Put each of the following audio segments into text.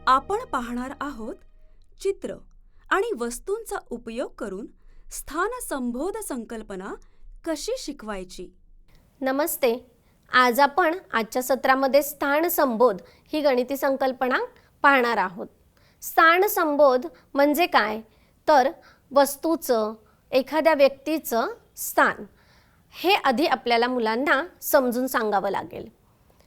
आपण पाहणार आहोत चित्र आणि वस्तूंचा उपयोग करून स्थान संबोध संकल्पना कशी शिकवायची। नमस्ते। आज आपण आजच्या सत्रामध्ये स्थान संबोध ही गणिती संकल्पना पाहणार आहोत। स्थान संबोध म्हणजे काय तर वस्तूचं एखाद्या व्यक्तीचं स्थान हे आधी आपल्याला मुलांना समजून सांगावं लागेल।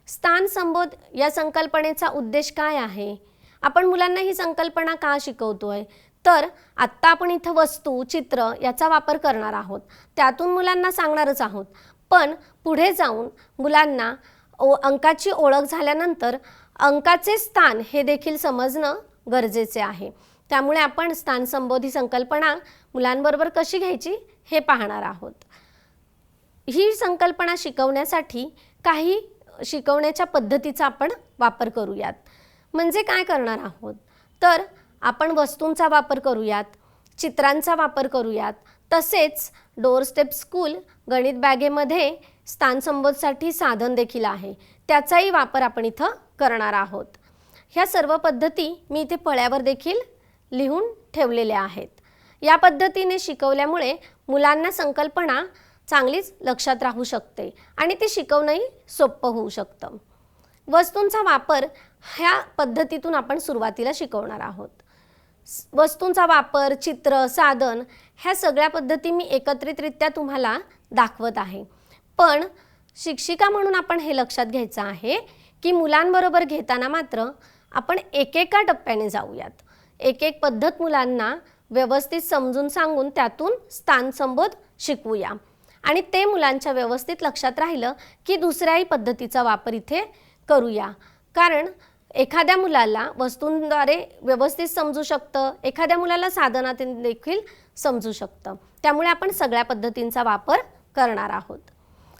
स्थान संबोध या संकल्पनेचा उद्देश काय आहे, आपण मुलांना ही संकल्पना का शिकवतोय तर आत्ता आपण इथं वस्तू चित्र याचा वापर करणार आहोत, त्यातून मुलांना सांगणारच आहोत। पण पुढे जाऊन मुलांना अंकाची ओळख झाल्यानंतर अंकाचे स्थान हे देखील समजणं गरजेचे आहे। त्यामुळे आपण स्थान संबोध ही संकल्पना मुलांबरोबर कशी घ्यायची हे पाहणार आहोत। ही संकल्पना शिकवण्यासाठी काही शिकवण्याच्या पद्धतीचा आपण वापर करूयात। म्हणजे काय करणार आहोत तर आपण वस्तूंचा वापर करूयात, चित्रांचा वापर करूयात, तसेच डोर स्टेप स्कूल गणित बॅगेमध्ये स्थान संबोधसाठी साधन देखील आहे, त्याचाही वापर आपण इथं करणार आहोत। ह्या सर्व पद्धती मी इथे फळ्यावर देखील लिहून ठेवलेल्या आहेत। या पद्धतीने शिकवल्यामुळे मुलांना संकल्पना चांगलीच लक्षात राहू शकते आणि ते शिकवणंही सोपं होऊ शकतं। वस्तूंचा वापर ह्या पद्धतीतून आपण सुरुवातीला शिकवणार आहोत। वस्तूंचा वापर, चित्र, साधन ह्या सगळ्या पद्धती मी एकत्रितरित्या तुम्हाला दाखवत आहे। पण शिक्षिका म्हणून आपण हे लक्षात घ्यायचं आहे की मुलांबरोबर घेताना मात्र आपण एकेका टप्प्याने जाऊयात। एक एक पद्धत मुलांना व्यवस्थित समजून सांगून त्यातून स्थान संबोध शिकवूया आणि ते मुलांच्या व्यवस्थित लक्षात राहिलं की दुसऱ्याही पद्धतीचा वापर इथे करूया। कारण एखाद्या मुलाला वस्तूंद्वारे व्यवस्थित समजू शकतं, एखाद्या मुलाला साधनातून देखील समजू शकतं। त्यामुळे आपण सगळ्या पद्धतींचा वापर करणार आहोत।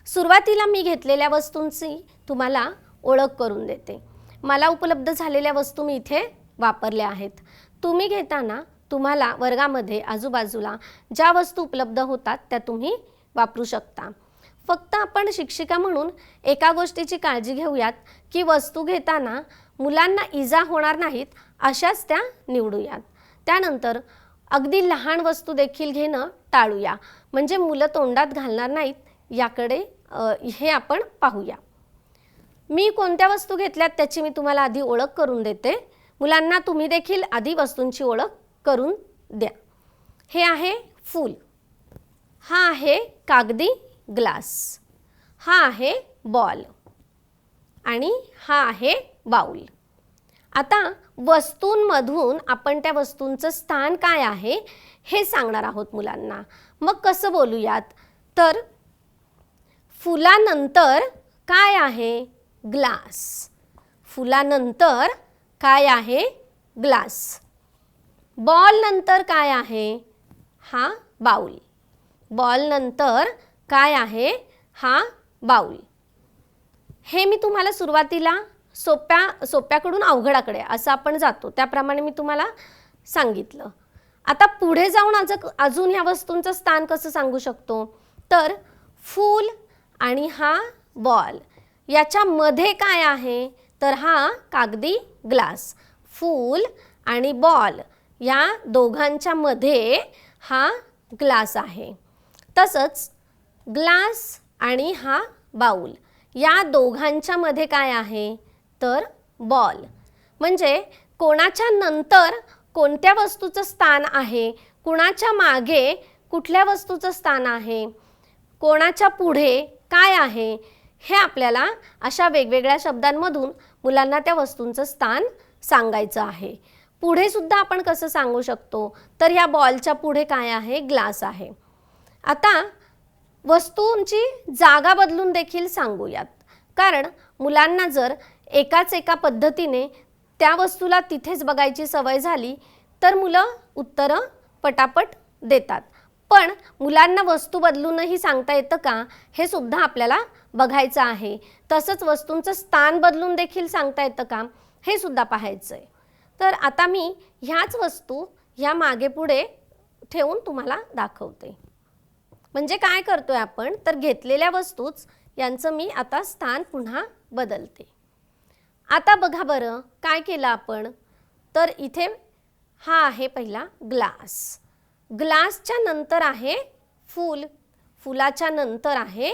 सुरुवातीला मी घेतलेल्या वस्तूंची तुम्हाला ओळख करून देते। मला उपलब्ध झालेल्या वस्तू मी इथे वापरल्या आहेत। तुम्ही घेताना तुम्हाला वर्गामध्ये आजूबाजूला ज्या वस्तू उपलब्ध होतात त्या तुम्ही वापरू शकता। फक्त आपण शिक्षिका म्हणून एका गोष्टीची काळजी घेऊयात की वस्तू घेताना मुलांना इजा होणार नाहीत अशाच त्या निवडूयात। त्यानंतर अगदी लहान वस्तू देखील घेणं टाळूया, म्हणजे मुलं तोंडात घालणार नाहीत याकडे हे आपण पाहूया। मी कोणत्या वस्तू घेतल्यात त्याची मी तुम्हाला आधी ओळख करून देते। मुलांना तुम्ही देखील आधी वस्तूंची ओळख करून द्या। हे आहे फूल, हा आहे कागदी ग्लास, हा आहे बॉल आणि हा आहे बाउल। आता वस्तूंमधून आपण त्या वस्तूंचं स्थान काय आहे हे सांगणार आहोत मुलांना। मग कसं बोलूयात तर फुलानंतर काय आहे ग्लास, फुलानंतर काय आहे ग्लास, बॉल नंतर काय आहे हा बाउल, बॉल नंतर काय आहे हा बाउल। हे मी तुम्हाला सुरुवातीला सोप्याकडून अवघडाकडे असं आपण जातो त्याप्रमाणे मी तुम्हाला सांगितलं। आता पुढे जाऊन अजून ह्या वस्तूंचं स्थान कसं सांगू शकतो तर फूल आणि हा बॉल याच्यामध्ये काय आहे तर हा कागदी ग्लास, फूल आणि बॉल या दोघांच्या मध्ये हा ग्लास आहे। तसंच ग्लास आणि हा बाउल या दोघांच्या मध्ये काय आहे तर बॉल। म्हणजे कोणाच्या नंतर कोणत्या वस्तूचं स्थान आहे, कोणाच्या मागे कुठल्या वस्तूचं स्थान आहे, कोणाच्या पुढे काय आहे हे आपल्याला अशा वेगवेगळ्या शब्दांमधून मुलांना त्या वस्तूंचं स्थान सांगायचं आहे। पुढे सुद्धा आपण कसं सांगू शकतो तर या बॉलच्या पुढे काय आहे ग्लास आहे। आता वस्तूंची जागा बदलून देखील सांगूयात, कारण मुलांना जर एका पद्धतीने त्या वस्तूला तिथेच बघायची सवय झाली तर मुलं उत्तरं पटापट देतात। पण मुलांना वस्तू बदलूनही सांगता येतं का हे सुद्धा आपल्याला बघायचं आहे। तसंच वस्तूंचं स्थान बदलून देखील सांगता येतं का हे सुद्धा पाहायचं आहे। तर आता मी ह्याच वस्तू ह्या मागे पुढे ठेवून तुम्हाला दाखवते। म्हणजे काय करतोय आपण तर घेतलेल्या वस्तूच यांचं मी आता स्थान पुन्हा बदलते। आता बघा बरं काय केलं आपण तर इथे हा आहे पहिला ग्लास. ग्लासच्या नंतर आहे फूल, फुलाच्या नंतर आहे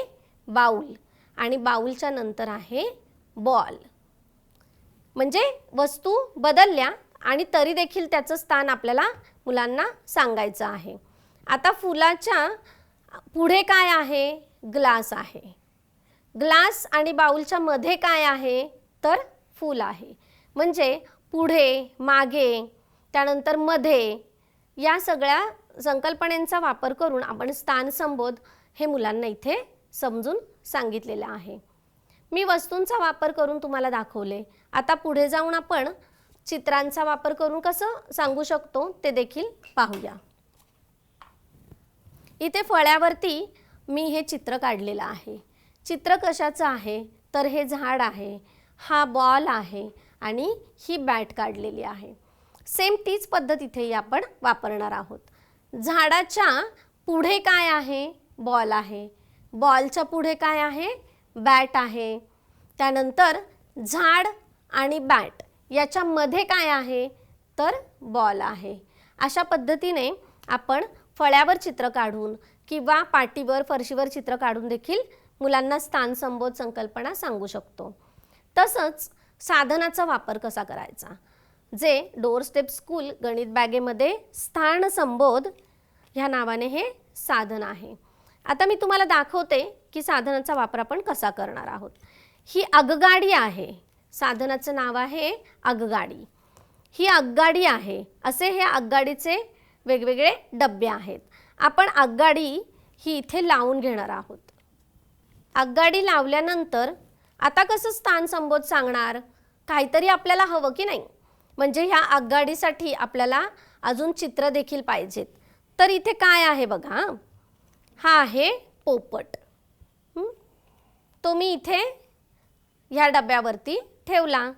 बाउल आणि बाउलच्या नंतर आहे बॉल. म्हणजे वस्तू बदलल्या आणि तरी देखील त्याचं स्थान आपल्याला मुलांना सांगायचं आहे. आता फुलाच्या पुढे काय आहे? ग्लास आहे. ग्लास आणि बाउलच्या मध्ये काय आहे? तर फूल आहे. म्हणजे पुढे, मागे, त्यानंतर मध्ये या सगळ्या संकल्पनांचा वापर करून आपण स्थान संबोध हे मुलांना इथे समजून सांगितलेलं आहे. मी वस्तूंचा वापर करून तुम्हाला दाखवले. आता पुढे जाऊन आपण चित्रांचा वापर करून कसं सांगू शकतो ते देखील पाहूया. इथे फळ्यावरती मी हे चित्र काढलेलं आहे. चित्र कशाचं आहे? तर हे झाड आहे, हा बॉल आहे आणि ही बॅट काढलेली आहे. सेम तीच पद्धत इथेही आपण वापरणार आहोत. झाडाच्या पुढे काय आहे? बॉल आहे. बॉलच्या पुढे काय आहे? बॅट आहे. त्यानंतर झाड आणि बॅट याच्यामध्ये काय आहे? तर बॉल आहे. अशा पद्धतीने आपण फळ्यावर चित्र काढून किंवा पाटीवर, फरशीवर चित्र काढून देखील मुलांना स्थान संबोध संकल्पना सांगू शकतो. तसंच साधनाचा वापर कसा करायचा? जे डोअर स्टेप स्कूल गणित बॅगेमध्ये स्थान संबोध ह्या नावाने हे साधन आहे. आता मी तुम्हाला दाखवते की साधनाचा वापर आपण कसा करणार आहोत. ही आगगाडी आहे. साधनाचं नाव आहे आगगाडी. ही आगगाडी आहे. असे हे आगगाडीचे वेगवेगळे डब्बे आहेत. आपण आगगाडी ही इथे लावून घेणार आहोत. आगगाडी लावल्यानंतर आता कसं स्थान संबोध सांगणार? काहीतरी आपल्याला हवं की नाही? म्हणजे ह्या आगगाडीसाठी आपल्याला अजून चित्र देखील पाहिजेत. तर इथे काय आहे बघा. हा आहे पोपट. तो मी इथे ह्या डब्यावरती ठेवला.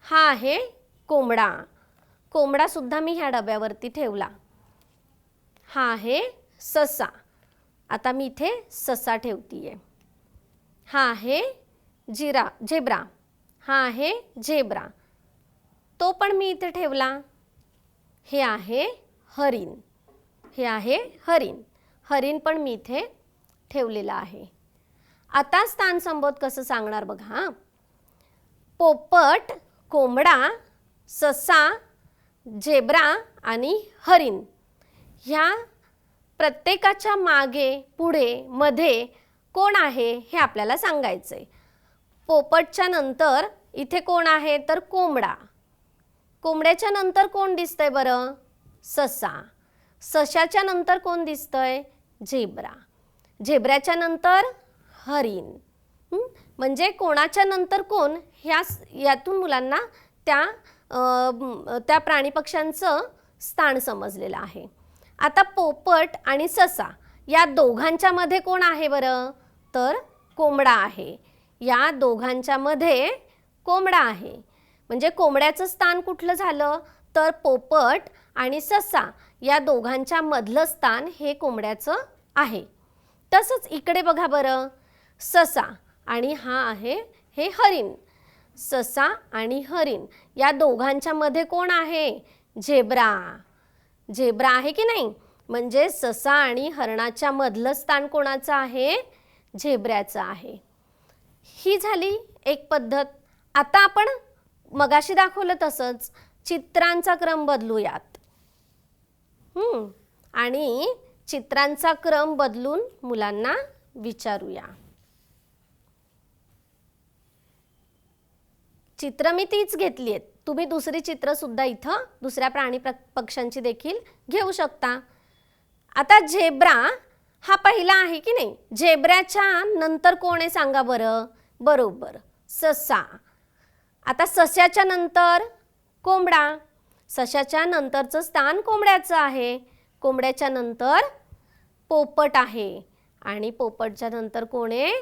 हा आहे कोंबडा. कोंबडा सुद्धा मी ह्या डब्यावरती ठेवला. हा आहे ससा. आता मी इथे ससा ठेवतीये. हा आहे झेब्रा. हा आहे झेब्रा. तो पण मी इथे ठेवला. हे आहे हरिण. हे आहे हरिण. हरिण पण मी इथे ठेवलेला आहे. आता स्थान संबोध कसं सांगणार बघा. पोपट, कोंबडा, ससा, झेब्रा आणि हरिण ह्या प्रत्येकाच्या मागे, पुढे, मध्ये कोण आहे हे आपल्याला सांगायचंय. पोपटच्या नंतर इथे कोण आहे? तर कोंबडा. कोंबड्याच्या नंतर कोण दिसतंय बरं? ससा. सशाच्या नंतर कोण दिसतंय? झेब्रा. झेब्राच्या नंतर हरिण. म्हणजे कोणाच्या नंतर कोण यातून मुलांना त्या प्राणी पक्ष्यांचं स्थान समजलेलं आहे. आता पोपट आणि ससा या दोघांच्या मध्ये कोण आहे बरं? तर कोंबडा आहे. या दोघांच्या मध्ये कोंबडा आहे. म्हणजे कोंबड्याचं स्थान कुठलं झालं? तर पोपट आणि ससा या दोघांच्या मधलं स्थान हे कोंबड्याचं आहे. तसंच इकडे बघा बरं. ससा आणि हा आहे हे हरिण. ससा आणि हरिण या दोघांच्या मध्ये कोण आहे? झेब्रा. झेब्रा आहे की नाही? म्हणजे ससा आणि हरणाच्या मधलं स्थान कोणाचं आहे? झेब्र्याचं आहे. ही झाली एक पद्धत. आता आपण मगाशी दाखवलं तसंच चित्रांचा क्रम बदलूयात. आणि चित्रांचा क्रम बदलून मुलांना विचारूया. चित्र मी तीच घेतली आहेत. तुम्ही दुसरी चित्र सुद्धा इथं दुसऱ्या प्राणी पक्ष्यांची देखील घेऊ शकता. आता झेब्रा हा पहिला आहे की नाही? झेब्राच्या नंतर कोण आहे सांगा बरं? बरोबर, ससा. आता सस्याच्या नंतर कोंबडा. सशाच्या नंतरचं स्थान कोंबड्याचं आहे. कोंबड्याच्या नंतर पोपट आहे आणि पोपटच्या नंतर कोण आहे?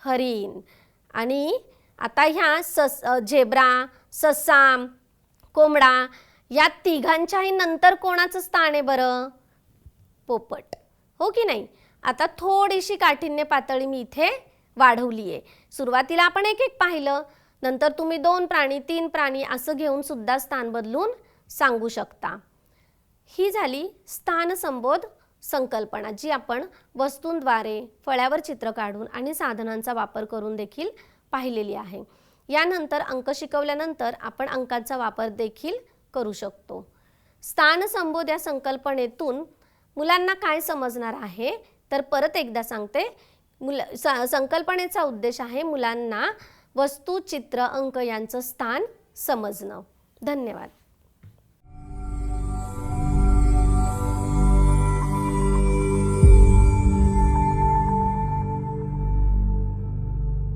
हरिण. आणि आता ह्या झेब्रा, ससा, कोंबडा या तिघांच्याही नंतर कोणाचं स्थान आहे बरं? पोपट. हो की नाही? आता थोडीशी काठिण्य पातळी मी इथे वाढवली आहे. सुरुवातीला आपण एक एक पाहिलं, नंतर तुम्ही 2 प्राणी, 3 प्राणी असं घेऊन सुद्धा स्थान बदलून सांगू शकता. ही झाली स्थानसंबोध संकल्पना, जी आपण वस्तूंद्वारे, फळ्यावर चित्र काढून आणि साधनांचा वापर करून देखील पाहिलेली आहे. यानंतर अंक शिकवल्यानंतर आपण अंकांचा वापर देखील करू शकतो. स्थानसंबोध या संकल्पनेतून मुलांना काय समजणार आहे, तर परत एकदा सांगते. संकल्पनेचा उद्देश आहे मुलांना वस्तू, चित्र, अंक यांचं स्थान समजणं. धन्यवाद.